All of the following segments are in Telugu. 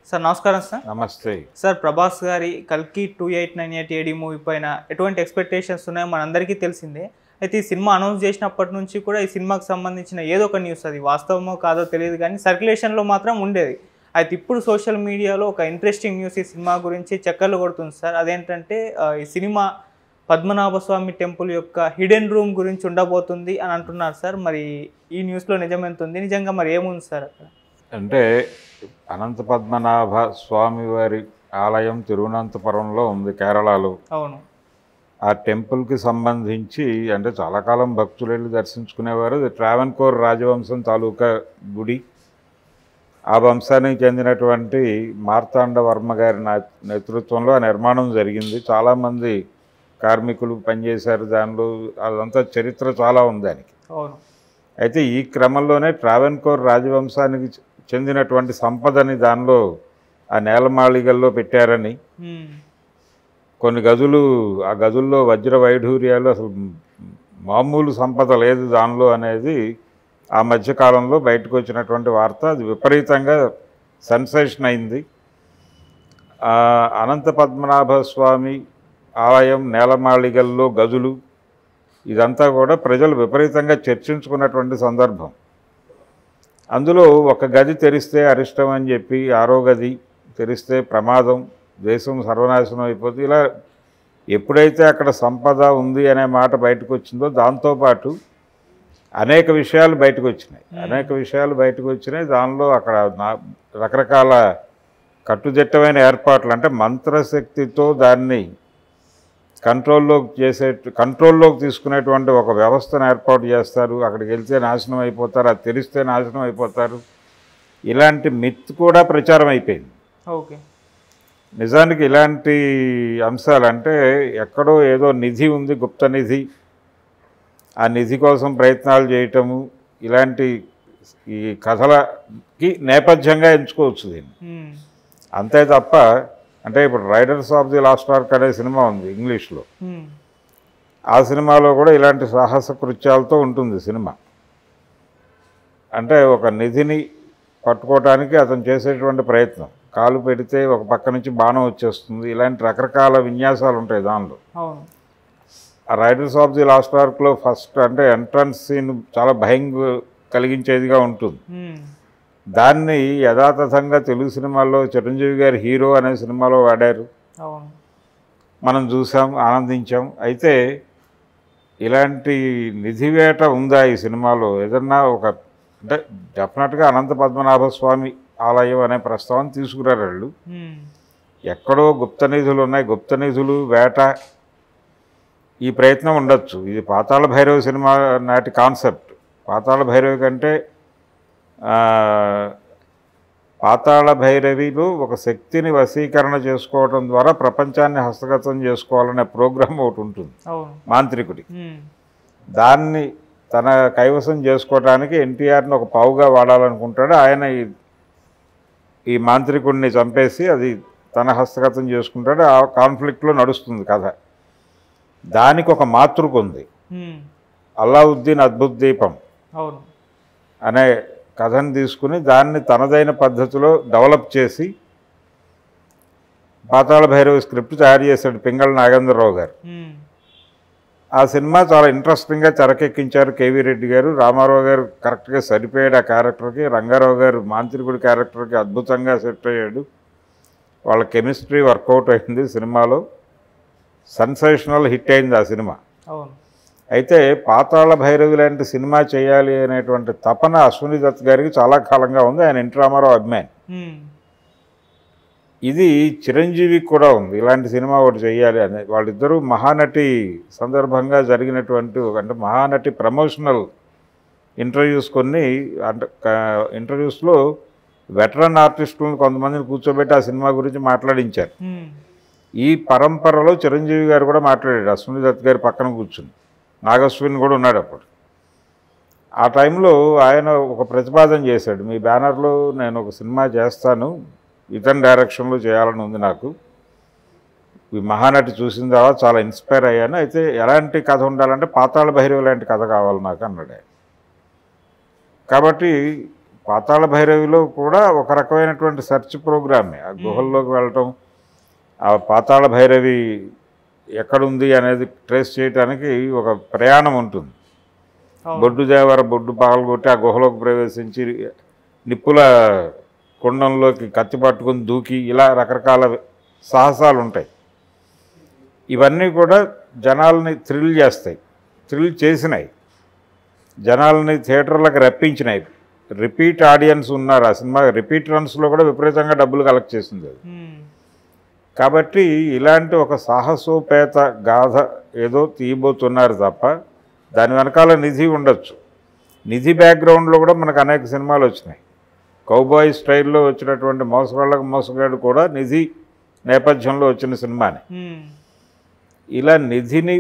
సార్ నమస్కారం సార్. నమస్తే సార్, ప్రభాస్ గారి కల్కి 2898 ఏడి మూవీ పైన ఎటువంటి ఎక్స్పెక్టేషన్స్ ఉన్నాయో మనందరికీ తెలిసిందే. అయితే ఈ సినిమా అనౌన్స్ చేసినప్పటి నుంచి కూడా ఈ సినిమాకి సంబంధించిన ఏదో ఒక న్యూస్, అది వాస్తవమో కాదో తెలియదు కానీ సర్క్యులేషన్లో మాత్రం ఉండేది. అయితే ఇప్పుడు సోషల్ మీడియాలో ఒక ఇంట్రెస్టింగ్ న్యూస్ ఈ సినిమా గురించి చక్కర్లు కొడుతుంది సార్. అదేంటంటే ఈ సినిమా పద్మనాభస్వామి టెంపుల్ యొక్క హిడెన్ రూమ్ గురించి ఉండబోతుంది అని అంటున్నారు సార్. మరి ఈ న్యూస్లో నిజం ఎంత ఉంది, నిజంగా మరి ఏముంది సార్ అక్కడ? అంటే అనంత పద్మనాభ స్వామి వారి ఆలయం తిరువనంతపురంలో ఉంది, కేరళలో. అవును. ఆ టెంపుల్కి సంబంధించి అంటే చాలా కాలం భక్తులు వెళ్ళి దర్శించుకునేవారు. ట్రావెన్కోర్ రాజవంశం తాలూకా గుడి. ఆ వంశానికి చెందినటువంటి మార్తాండ వర్మ గారి నేతృత్వంలో ఆ నిర్మాణం జరిగింది. చాలామంది కార్మికులు పనిచేశారు దానిలో. అదంతా చరిత్ర చాలా ఉంది దానికి. అవును. అయితే ఈ క్రమంలోనే ట్రావెన్కోర్ రాజవంశానికి చెందినటువంటి సంపదని దానిలో ఆ నేలమాళిగల్లో పెట్టారని, కొన్ని గదులు, ఆ గదుల్లో వజ్ర వైఢూర్యాలు, అసలు మామూలు సంపద లేదు దానిలో అనేది ఆ మధ్యకాలంలో బయటకు వచ్చినటువంటి వార్త. అది విపరీతంగా సెన్సేషన్ అయింది. అనంత పద్మనాభ స్వామి ఆలయం నేలమాళిగల్లో గదులు, ఇదంతా కూడా ప్రజలు విపరీతంగా చర్చించుకున్నటువంటి సందర్భం. అందులో ఒక గది తెరిస్తే అరిష్టం అని చెప్పి, ఆరో గది తెరిస్తే ప్రమాదం, దేశం సర్వనాశనం అయిపోతుంది. ఇలా ఎప్పుడైతే అక్కడ సంపద ఉంది అనే మాట బయటకు వచ్చిందో దాంతోపాటు అనేక విషయాలు బయటకు వచ్చినాయి. దానిలో అక్కడ రకరకాల కట్టుదిట్టమైన ఏర్పాట్లు, అంటే మంత్రశక్తితో దాన్ని కంట్రోల్లోకి తీసుకునేటువంటి ఒక వ్యవస్థను ఏర్పాటు చేస్తారు. అక్కడికి వెళ్తే నాశనం అయిపోతారు, అది తెలిస్తే నాశనం అయిపోతారు. ఇలాంటి మిత్ కూడా ప్రచారం అయిపోయింది. ఓకే. నిజానికి ఇలాంటి అంశాలు, అంటే ఎక్కడో ఏదో నిధి ఉంది, గుప్త నిధి, ఆ నిధి కోసం ప్రయత్నాలు చేయటము, ఇలాంటి ఈ కథలకి నేపథ్యంగా ఎంచుకోవచ్చు దీన్ని. అంతే తప్ప, అంటే ఇప్పుడు riders of the last arc అనే సినిమా ఉంది ఇంగ్లీష్లో. ఆ సినిమాలో కూడా ఇలాంటి సాహస కృత్యాలతో ఉంటుంది సినిమా. అంటే ఒక నిధిని పట్టుకోవటానికి అతను చేసేటువంటి ప్రయత్నం, కాలు పెడితే ఒక పక్క నుంచి బాణం వచ్చేస్తుంది, ఇలాంటి రకరకాల విన్యాసాలు ఉంటాయి దానిలో. ఆ రైడర్స్ ఆఫ్ ది లాస్ట్ ఆర్క్లో ఫస్ట్ అంటే ఎంట్రన్స్ సీన్ చాలా భయం కలిగించేదిగా ఉంటుంది. దాన్ని యథాతథంగా తెలుగు సినిమాల్లో చిరంజీవి గారి హీరో అనే సినిమాలో వాడారు, మనం చూసాం, ఆనందించాం. అయితే ఇలాంటి నిధివేట ఉందా ఈ సినిమాలో? ఏదన్నా ఒక, అంటే డెఫినెట్గా అనంత పద్మనాభ స్వామి ఆలయం అనే ప్రస్తావన తీసుకురారు వాళ్ళు. ఎక్కడో గుప్త నిధులు ఉన్నాయి, గుప్త నిధులు వేట, ఈ ప్రయత్నం ఉండొచ్చు. ఇది పాతాళ భైరవి సినిమా నాటి కాన్సెప్ట్. పాతాళ భైరవి కంటే పాతాళ భైరవిలో ఒక శక్తిని వశీకరణ చేసుకోవడం ద్వారా ప్రపంచాన్ని హస్తగతం చేసుకోవాలనే ప్రోగ్రాం ఒకటి ఉంటుంది మాంత్రికుడి. దాన్ని తన కైవసం చేసుకోవడానికి ఎన్టీఆర్ని ఒక పావుగా వాడాలనుకుంటాడు. ఆయన ఈ మాంత్రికుడిని చంపేసి అది తన హస్తగతం చేసుకుంటాడు. ఆ కాన్ఫ్లిక్ట్లో నడుస్తుంది కథ. దానికి ఒక మాతృక ఉంది, అల్లావుద్దీన్ అద్భుత దీపం అనే కథను తీసుకుని దాన్ని తనదైన పద్ధతిలో డెవలప్ చేసి పాతాళ భైరవి స్క్రిప్ట్ తయారు చేశాడు పింగళ నాగేంద్రరావు గారు. ఆ సినిమా చాలా ఇంట్రెస్టింగ్గా తెరకెక్కించారు కేవీ రెడ్డి గారు. రామారావు గారు కరెక్ట్గా సరిపోయాడు ఆ క్యారెక్టర్కి. రంగారావు గారు మాంత్రికుడి క్యారెక్టర్కి అద్భుతంగా సెట్ అయ్యాడు. వాళ్ళ కెమిస్ట్రీ వర్కౌట్ అయింది సినిమాలో. సెన్సేషనల్ హిట్ అయింది ఆ సినిమా. అయితే పాతాళ భైరవి లాంటి సినిమా చేయాలి అనేటువంటి తపన అశ్విని దత్ గారికి చాలా కాలంగా ఉంది. ఆయన ఎన్టీ రామారావు అభిమాని. ఇది చిరంజీవికి కూడా ఉంది, ఇలాంటి సినిమా ఒకటి చేయాలి అని. వాళ్ళిద్దరూ మహానటి సందర్భంగా జరిగినటువంటి, అంటే మహానటి ప్రమోషనల్ ఇంటర్వ్యూస్ కొన్ని, అంటే ఇంటర్వ్యూస్లో వెటరన్ ఆర్టిస్టులను కొంతమందిని కూర్చోబెట్టి ఆ సినిమా గురించి మాట్లాడించారు. ఈ పరంపరలో చిరంజీవి గారు కూడా మాట్లాడాడు అశ్విని దత్ గారి పక్కన కూర్చుని. నాగశ్విన్ కూడా ఉన్నాడు అప్పుడు. ఆ టైంలో ఆయన ఒక ప్రతిపాదన చేశాడు, మీ బ్యానర్లో నేను ఒక సినిమా చేస్తాను, ఇతని డైరెక్షన్లో చేయాలని ఉంది నాకు. ఈ మహానటి చూసిన తర్వాత చాలా ఇన్స్పైర్ అయ్యాను. అయితే ఎలాంటి కథ ఉండాలంటే పాతాళ భైరవి లాంటి కథ కావాలి నాకు అన్నాడు. కాబట్టి పాతాళ భైరవిలో కూడా ఒక రకమైనటువంటి సెర్చ్ ప్రోగ్రామే. ఆ గుహల్లోకి వెళ్ళటం, ఆ పాతాళ భైరవి ఎక్కడుంది అనేది ట్రేస్ చేయడానికి ఒక ప్రయాణం ఉంటుంది. బొడ్డు దేవర బొడ్డు పగలగొట్టి ఆ గుహలోకి ప్రవేశించి నిప్పుల కుండంలోకి కత్తి పట్టుకుని దూకి ఇలా రకరకాల సాహసాలు ఉంటాయి. ఇవన్నీ కూడా జనాల్ని థ్రిల్ చేస్తాయి, థ్రిల్ చేసినాయి, జనాలని థియేటర్లకు రప్పించినాయి. రిపీట్ ఆడియన్స్ ఉన్నారు. ఆ సినిమా రిపీట్ రన్స్లో కూడా విపరీతంగా డబ్బులు కలెక్ట్ చేసింది అది. కాబట్టి ఇలాంటి ఒక సాహసోపేత గాథ ఏదో తీయబోతున్నారు తప్ప దాని వెనకాల నిధి ఉండొచ్చు. నిధి బ్యాక్గ్రౌండ్లో కూడా మనకు అనేక సినిమాలు వచ్చినాయి. కౌబాయ్ స్టైల్లో వచ్చినటువంటి మోసగాళ్ళకు మోసగాడు కూడా నిధి నేపథ్యంలో వచ్చిన సినిమాని. ఇలా నిధిని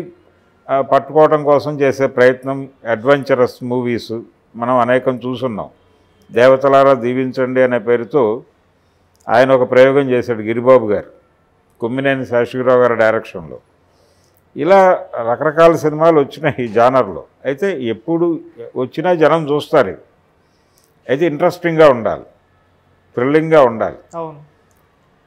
పట్టుకోవడం కోసం చేసే ప్రయత్నం అడ్వెంచరస్ మూవీస్ మనం అనేకం చూసున్నాం. దేవతలారా దీవించండి అనే పేరుతో ఆయన ఒక ప్రయోగం చేశాడు గిరిబాబు గారు, కొమ్మినేని శేషగిరిరావు గారి డైరెక్షన్లో. ఇలా రకరకాల సినిమాలు వచ్చినాయి ఈ జానర్లో. అయితే ఎప్పుడు వచ్చినా జనం చూస్తారు. ఇది అయితే ఇంట్రెస్టింగ్గా ఉండాలి, థ్రిల్లింగ్గా ఉండాలి.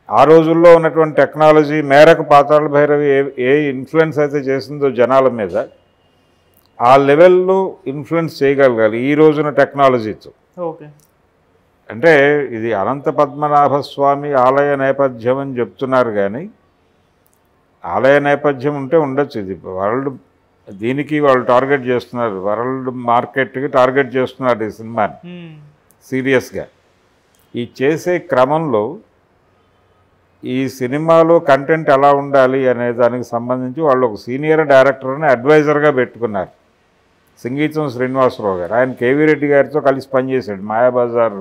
ఆ రోజుల్లో ఉన్నటువంటి టెక్నాలజీ మేరకు పాతాళ భైరవి ఏ ఇన్ఫ్లుయెన్స్ అయితే చేసిందో జనాల మీద, ఆ లెవెల్లో ఇన్ఫ్లుయెన్స్ చేయగలగాలి ఈ రోజున టెక్నాలజీతో. అంటే ఇది అనంత పద్మనాభ స్వామి ఆలయ నేపథ్యం అని చెప్తున్నారు, కానీ ఆలయ నేపథ్యం ఉంటే ఉండొచ్చు. ఇది వరల్డ్, దీనికి వాళ్ళు టార్గెట్ చేస్తున్నారు, వరల్డ్ మార్కెట్కి టార్గెట్ చేస్తున్నారు ఈ సినిమాని సీరియస్గా. ఈ చేసే క్రమంలో ఈ సినిమాలో కంటెంట్ ఎలా ఉండాలి అనే దానికి సంబంధించి వాళ్ళు ఒక సీనియర్ డైరెక్టర్ని అడ్వైజర్గా పెట్టుకున్నారు, సంగీతం శ్రీనివాసరావు గారు. ఆయన కేవీ రెడ్డి గారితో కలిసి పనిచేశాడు మాయాబజార్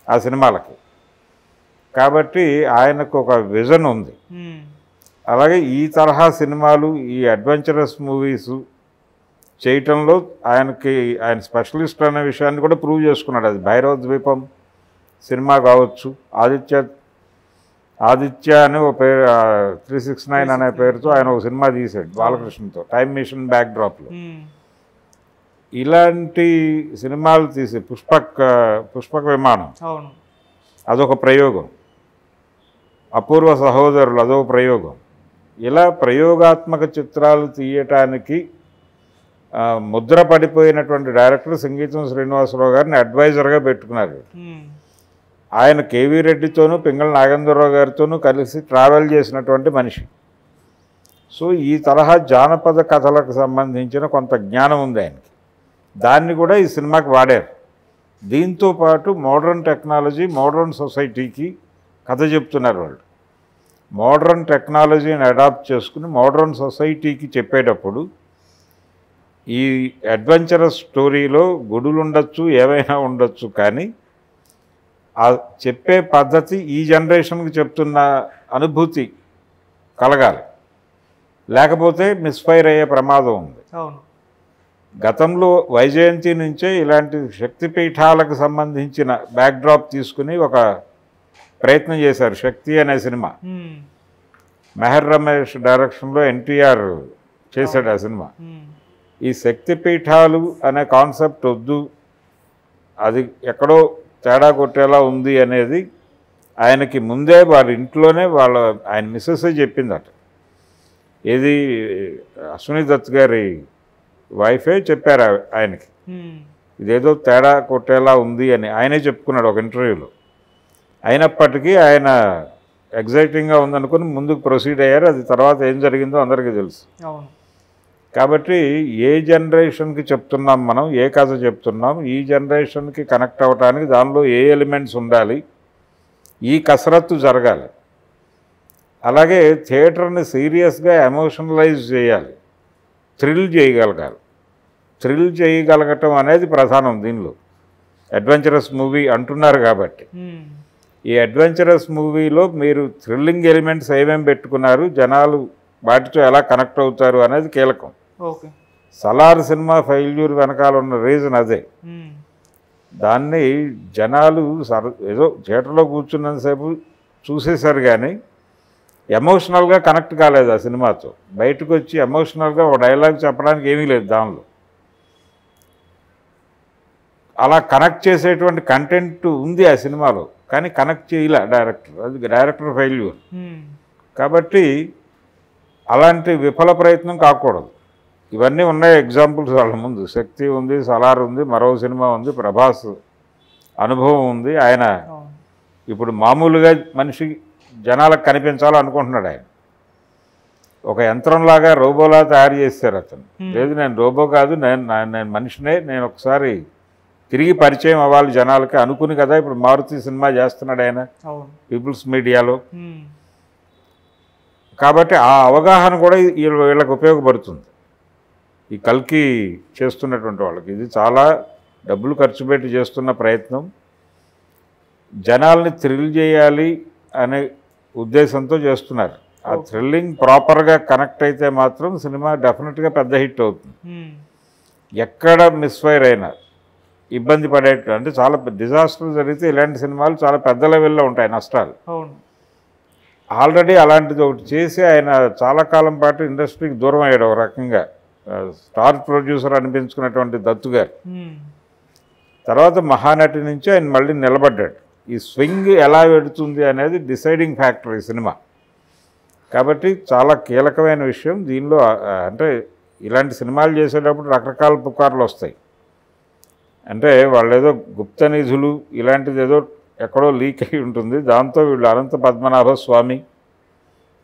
ఆ సినిమాలకి. కాబట్టి ఆయనకు ఒక విజన్ ఉంది. అలాగే ఈ తరహా సినిమాలు, ఈ అడ్వెంచరస్ మూవీస్ చేయటంలో ఆయన స్పెషలిస్ట్ అనే విషయాన్ని కూడా ప్రూవ్ చేసుకున్నాడు. అది భైరవ ద్వీపం సినిమా కావచ్చు, ఆదిత్య అని ఒక పేరు 369 అనే పేరుతో ఆయన ఒక సినిమా తీశాడు బాలకృష్ణతో, టైమ్ మిషన్ బ్యాక్ డ్రాప్లో. ఇలాంటి సినిమాలు తీసి పుష్పక విమానం అదొక ప్రయోగం, అపూర్వ సహోదరులు అదొక ప్రయోగం. ఇలా ప్రయోగాత్మక చిత్రాలు తీయటానికి ముద్ర పడిపోయినటువంటి డైరెక్టర్ సంగీతం శ్రీనివాసరావు గారిని అడ్వైజర్గా పెట్టుకున్నారు. ఆయన కేవీ రెడ్డితోనూ పింగళ నాగేంద్రరావు గారితోనూ కలిసి ట్రావెల్ చేసినటువంటి మనిషి. సో ఈ తరహా జానపద కథలకు సంబంధించిన కొంత జ్ఞానం ఉంది ఆయనకి. దాన్ని కూడా ఈ సినిమాకి వాడారు. దీంతో పాటు మోడర్న్ టెక్నాలజీ, మోడర్న్ సొసైటీకి కథ చెప్తున్నారు వాళ్ళు. మోడర్న్ టెక్నాలజీని అడాప్ట్ చేసుకుని మోడర్న్ సొసైటీకి చెప్పేటప్పుడు ఈ అడ్వెంచరస్ స్టోరీలో గుడులు ఉండొచ్చు, ఏవైనా ఉండొచ్చు, కానీ ఆ చెప్పే పద్ధతి ఈ జనరేషన్కి చెప్తున్న అనుభూతి కలగాలి, లేకపోతే మిస్ఫైర్ అయ్యే ప్రమాదం ఉంది. గతంలో వైజయంతి నుంచే ఇలాంటి శక్తిపీఠాలకు సంబంధించిన బ్యాక్డ్రాప్ తీసుకుని ఒక ప్రయత్నం చేశారు, శక్తి అనే సినిమా. మెహర్ రమేష్ డైరెక్షన్లో ఎన్టీఆర్ చేశాడు ఆ సినిమా. ఈ శక్తిపీఠాలు అనే కాన్సెప్ట్ వద్దు, అది ఎక్కడో తేడా కొట్టేలా ఉంది అనేది ఆయనకి ముందే వాళ్ళ ఇంట్లోనే ఆయన మిస్సెస్ చెప్పిందట. ఏది అశ్విని దత్ గారి వైఫే చెప్పారు ఆయనకి, ఇదేదో తేడా కొట్టేలా ఉంది అని ఆయనే చెప్పుకున్నాడు ఒక ఇంటర్వ్యూలో. అయినప్పటికీ ఆయన ఎగ్జైటింగ్గా ఉందనుకుని ముందుకు ప్రొసీడ్ అయ్యారు. అది తర్వాత ఏం జరిగిందో అందరికీ తెలుసు. కాబట్టి ఏ జనరేషన్కి చెప్తున్నాం మనం, ఏ కథ చెప్తున్నాం, ఈ జనరేషన్కి కనెక్ట్ అవ్వడానికి దానిలో ఏ ఎలిమెంట్స్ ఉండాలి, ఈ కసరత్తు జరగాలి. అలాగే థియేటర్ని సీరియస్గా ఎమోషనలైజ్ చేయాలి, థ్రిల్ చేయగలగాలి. థ్రిల్ చేయగలగటం అనేది ప్రధానం దీనిలో. అడ్వెంచరస్ మూవీ అంటున్నారు కాబట్టి ఈ అడ్వెంచరస్ మూవీలో మీరు థ్రిల్లింగ్ ఎలిమెంట్స్ ఏమేమి పెట్టుకున్నారు, జనాలు వాటితో ఎలా కనెక్ట్ అవుతారు అనేది కీలకం. సలార్ సినిమా ఫెయిల్యూర్ వెనకాల ఉన్న రీజన్ అదే. దాన్ని జనాలు ఏదో థియేటర్లో కూర్చున్నంతసేపు చూసేశారు, కానీ ఎమోషనల్గా కనెక్ట్ కాలేదు ఆ సినిమాతో. బయటకు వచ్చి ఎమోషనల్గా ఒక డైలాగ్ చెప్పడానికి ఏమీ లేదు దానిలో. అలా కనెక్ట్ చేసేటువంటి కంటెంట్ ఉంది ఆ సినిమాలో, కానీ కనెక్ట్ చేయలే డైరెక్టర్. అది డైరెక్టర్ ఫెయిల్యూర్. కాబట్టి అలాంటి విఫల ప్రయత్నం కాకూడదు. ఇవన్నీ ఉన్నాయి ఎగ్జాంపుల్స్ వాళ్ళ ముందు. శక్తి ఉంది, సలార్ ఉంది, మరో సినిమా ఉంది, ప్రభాస్ అనుభవం ఉంది. ఆయన ఇప్పుడు మామూలుగా మనిషి జనాలకు కనిపించాలనుకుంటున్నాడు. ఆయన ఒక యంత్రంలాగా రోబోలా తయారు చేశారు అతను. లేదు, నేను రోబో కాదు, నేను మనిషినే, నేను ఒకసారి తిరిగి పరిచయం అవ్వాలి జనాలకి అనుకుని కదా ఇప్పుడు మారుతి సినిమా చేస్తున్నాడు ఆయన పీపుల్స్ మీడియాలో. కాబట్టి ఆ అవగాహన కూడా వీళ్ళకి ఉపయోగపడుతుంది, ఈ కల్కి చేస్తున్నటువంటి వాళ్ళకి. ఇది చాలా డబ్బులు ఖర్చు పెట్టి చేస్తున్న ప్రయత్నం. జనాల్ని థ్రిల్ చేయాలి అనే ఉద్దేశంతో చేస్తున్నారు. ఆ థ్రిల్లింగ్ ప్రాపర్గా కనెక్ట్ అయితే మాత్రం సినిమా డెఫినెట్గా పెద్ద హిట్ అవుతుంది. ఎక్కడ మిస్ఫైర్ అయినా ఇబ్బంది పడేట్టు, అంటే చాలా డిజాస్టర్ జరిగితే ఇలాంటి సినిమాలు చాలా పెద్ద లెవెల్లో ఉంటాయి నష్టాలు. ఆల్రెడీ అలాంటిది ఒకటి చేసి ఆయన చాలా కాలం పాటు ఇండస్ట్రీకి దూరం అయ్యాడు. ఒక రకంగా స్టార్ ప్రొడ్యూసర్ అనిపించుకున్నటువంటి దత్తు గారు తర్వాత మహానటి నుంచి ఆయన మళ్ళీ నిలబడ్డాడు. ఈ స్వింగ్ ఎలా పెడుతుంది అనేది డిసైడింగ్ ఫ్యాక్టర్ ఈ సినిమా. కాబట్టి చాలా కీలకమైన విషయం దీనిలో. అంటే ఇలాంటి సినిమాలు చేసేటప్పుడు రకరకాల పుకార్లు వస్తాయి. అంటే వాళ్ళు ఏదో గుప్త నిధులు ఇలాంటిది ఏదో ఎక్కడో లీక్ అయి ఉంటుంది. దాంతో వీళ్ళు అనంత పద్మనాభ స్వామి,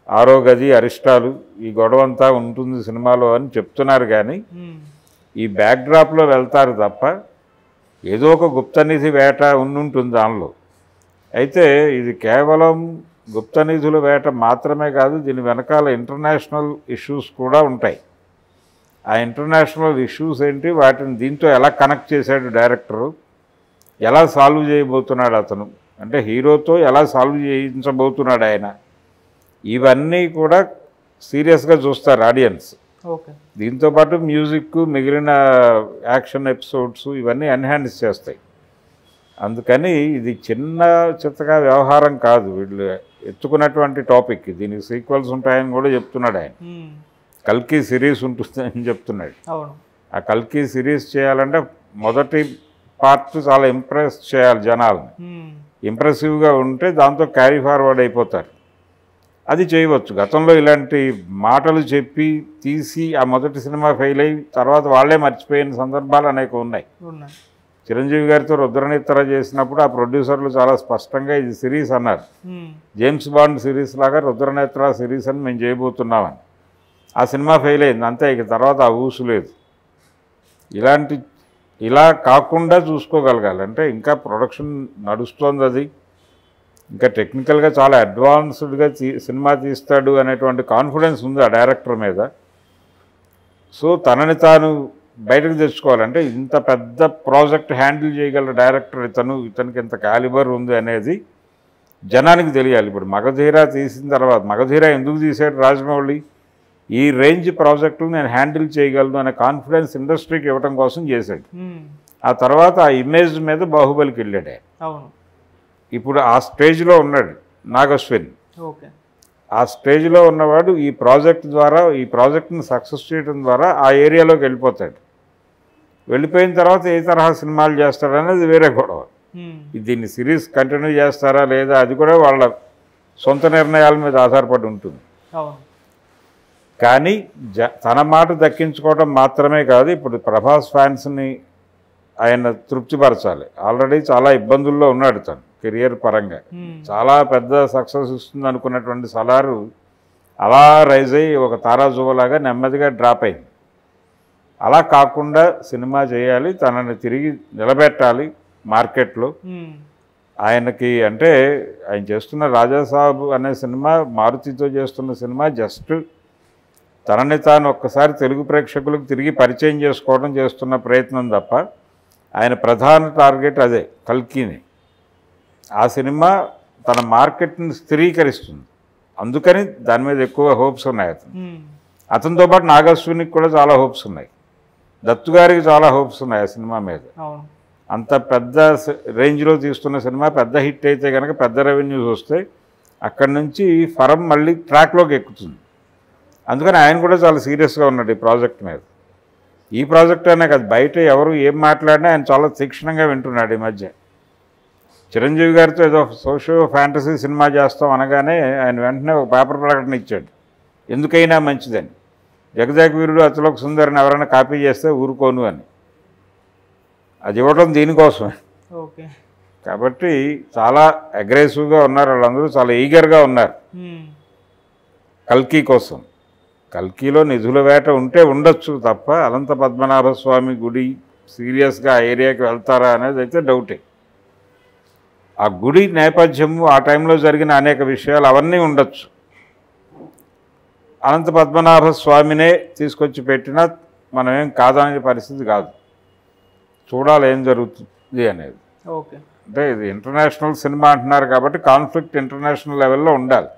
ఆరో గది, అరిష్టాలు, ఈ గొడవంతా ఉంటుంది సినిమాలో అని చెప్తున్నారు. కానీ ఈ బ్యాక్డ్రాప్లో వెళ్తారు తప్ప ఏదో ఒక గుప్తనిధి వేట ఉంటుంది దానిలో. అయితే ఇది కేవలం గుప్తనిధుల వేట మాత్రమే కాదు, దీని వెనకాల ఇంటర్నేషనల్ ఇష్యూస్ కూడా ఉంటాయి. ఆ ఇంటర్నేషనల్ ఇష్యూస్ ఏంటి, వాటిని దీంతో ఎలా కనెక్ట్ చేశాడు డైరెక్టరు, ఎలా సాల్వ్ చేయబోతున్నాడు అతను, అంటే హీరోతో ఎలా సాల్వ్ చేయించబోతున్నాడు ఆయన, ఇవన్నీ కూడా సీరియస్గా చూస్తారు ఆడియన్స్. దీంతోపాటు మ్యూజిక్, మిగిలిన యాక్షన్ ఎపిసోడ్స్ ఇవన్నీ ఎన్హాన్స్ చేస్తాయి. అందుకని ఇది చిన్న చిత్తగా వ్యవహారం కాదు వీళ్ళు ఎత్తుకున్నటువంటి టాపిక్. దీనికి సీక్వెల్స్ ఉంటాయని కూడా చెప్తున్నాడు ఆయన. కల్కి సిరీస్ ఉంటుందని చెప్తున్నాడు. ఆ కల్కి సిరీస్ చేయాలంటే మొదటి పార్ట్ చాలా ఇంప్రెస్ చేయాలి జనాలని. ఇంప్రెసివ్గా ఉంటే దాంతో క్యారీ ఫార్వర్డ్ అయిపోతారు. అది చేయవచ్చు. గతంలో ఇలాంటి మాటలు చెప్పి తీసి ఆ మొదటి సినిమా ఫెయిల్ అయ్యి తర్వాత వాళ్ళే మర్చిపోయిన సందర్భాలు అనేక ఉన్నాయి. చిరంజీవి గారితో రుద్రనేత్ర చేసినప్పుడు ఆ ప్రొడ్యూసర్లు చాలా స్పష్టంగా ఇది సిరీస్ అన్నారు. జేమ్స్ బాండ్ సిరీస్ లాగా రుద్రనేత్ర సిరీస్ అని మేము చేయబోతున్నామని. ఆ సినిమా ఫెయిల్ అయింది అంతే. ఇక తర్వాత ఆ ఊసు లేదు. ఇలా కాకుండా చూసుకోగలగాలి. అంటే ఇంకా ప్రొడక్షన్ నడుస్తోంది, అది ఇంకా టెక్నికల్గా చాలా అడ్వాన్స్డ్గా సినిమా తీస్తాడు అనేటువంటి కాన్ఫిడెన్స్ ఉంది ఆ డైరెక్టర్ మీద. సో తనని తాను బయటకు తెచ్చుకోవాలంటే ఇంత పెద్ద ప్రాజెక్ట్ హ్యాండిల్ చేయగల డైరెక్టర్ ఇతనికి ఇంత క్యాలిబర్ ఉంది అనేది జనానికి తెలియాలి. ఇప్పుడు మగధీర తీసిన తర్వాత, మగధీర ఎందుకు తీసాడు రాజమౌళి, ఈ రేంజ్ ప్రాజెక్టులు నేను హ్యాండిల్ చేయగలను అనే కాన్ఫిడెన్స్ ఇండస్ట్రీకి ఇవ్వడం కోసం చేశాడు. ఆ తర్వాత ఆ ఇమేజ్ మీద బాహుబలికి వెళ్ళాడు. ఇప్పుడు ఆ స్టేజ్లో ఉన్నాడు నాగశ్విన్. ఆ స్టేజ్లో ఉన్నవాడు ఈ ప్రాజెక్ట్ ద్వారా, ఈ ప్రాజెక్ట్ని సక్సెస్ చేయడం ద్వారా ఆ ఏరియాలోకి వెళ్ళిపోతాడు. వెళ్ళిపోయిన తర్వాత ఏ తరహా సినిమాలు చేస్తాడనేది వేరే గొడవ. దీన్ని సిరీస్ కంటిన్యూ చేస్తారా లేదా అది కూడా వాళ్ళ సొంత నిర్ణయాల మీద ఆధారపడి ఉంటుంది. కానీ తన మాట దక్కించుకోవడం మాత్రమే కాదు, ఇప్పుడు ప్రభాస్ ఫ్యాన్స్ని ఆయన తృప్తిపరచాలి. ఆల్రెడీ చాలా ఇబ్బందుల్లో ఉన్నాడు తను కెరియర్ పరంగా. చాలా పెద్ద సక్సెస్ ఇస్తుంది అనుకున్నటువంటి సలారు అలా రైజ్ అయ్యి ఒక తారాజువలాగా నెమ్మదిగా డ్రాప్ అయింది. అలా కాకుండా సినిమా చేయాలి, తనని తిరిగి నిలబెట్టాలి మార్కెట్లో. ఆయనకి అంటే ఆయన చేస్తున్న రాజాసాబ్ అనే సినిమా, మారుతితో చేస్తున్న సినిమా జస్ట్ తనని తాను ఒక్కసారి తెలుగు ప్రేక్షకులకు తిరిగి పరిచయం చేసుకోవడం చేస్తున్న ప్రయత్నం తప్ప ఆయన ప్రధాన టార్గెట్ అదే కల్కిని. ఆ సినిమా తన మార్కెట్ని స్థిరీకరిస్తుంది. అందుకని దాని మీద ఎక్కువ హోప్స్ ఉన్నాయి అతనితో పాటు నాగశ్వినికి కూడా చాలా హోప్స్ ఉన్నాయి, దత్తు గారికి చాలా హోప్స్ ఉన్నాయి ఆ సినిమా మీద. అంత పెద్ద రేంజ్లో తీస్తున్న సినిమా పెద్ద హిట్ అయితే కనుక, పెద్ద రెవెన్యూస్ వస్తే అక్కడి నుంచి ఫరం మళ్ళీ ట్రాక్లోకి ఎక్కుతుంది. అందుకని ఆయన కూడా చాలా సీరియస్గా ఉన్నాడు ఈ ప్రాజెక్ట్ మీద. ఈ ప్రాజెక్ట్ అనే కాదు, బయట ఎవరు ఏం మాట్లాడినా ఆయన చాలా తీక్షణంగా వింటున్నాడు ఈ మధ్య. చిరంజీవి గారితో ఏదో సోషియో ఫ్యాంటసీ సినిమా చేస్తాం అనగానే ఆయన వెంటనే ఒక పేపర్ ప్రకటన ఇచ్చాడు, ఎందుకైనా మంచిదని. జగదేక వీరుడు అతిలోక సుందరిని ఎవరైనా కాపీ చేస్తే ఊరుకోను అని. అది ఇవ్వడం దీనికోసమే. ఓకే. కాబట్టి చాలా అగ్రెసివ్గా ఉన్నారు వాళ్ళందరూ, చాలా ఈగర్గా ఉన్నారు కల్కి కోసం. కల్కిలో నిధుల వేట ఉంటే ఉండొచ్చు తప్ప అనంత పద్మనాభ స్వామి గుడి సీరియస్గా ఆ ఏరియాకి వెళ్తారా అనేది అయితే డౌటే. ఆ గుడి నేపథ్యము, ఆ టైంలో జరిగిన అనేక విషయాలు అవన్నీ ఉండొచ్చు. అనంత పద్మనాభ స్వామినే తీసుకొచ్చి పెట్టినా మనం ఏం కాదనే పరిస్థితి కాదు. చూడాలి ఏం జరుగుతుంది అనేది. ఓకే. అంటే ఇది ఇంటర్నేషనల్ సినిమా అంటున్నారు కాబట్టి కాన్ఫ్లిక్ట్ ఇంటర్నేషనల్ లెవెల్లో ఉండాలి.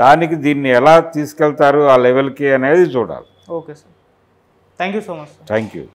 దానికి దీన్ని ఎలా తీసుకెళ్తారు ఆ లెవెల్కి అనేది చూడాలి. Okay sir, thank you so much. Thank you.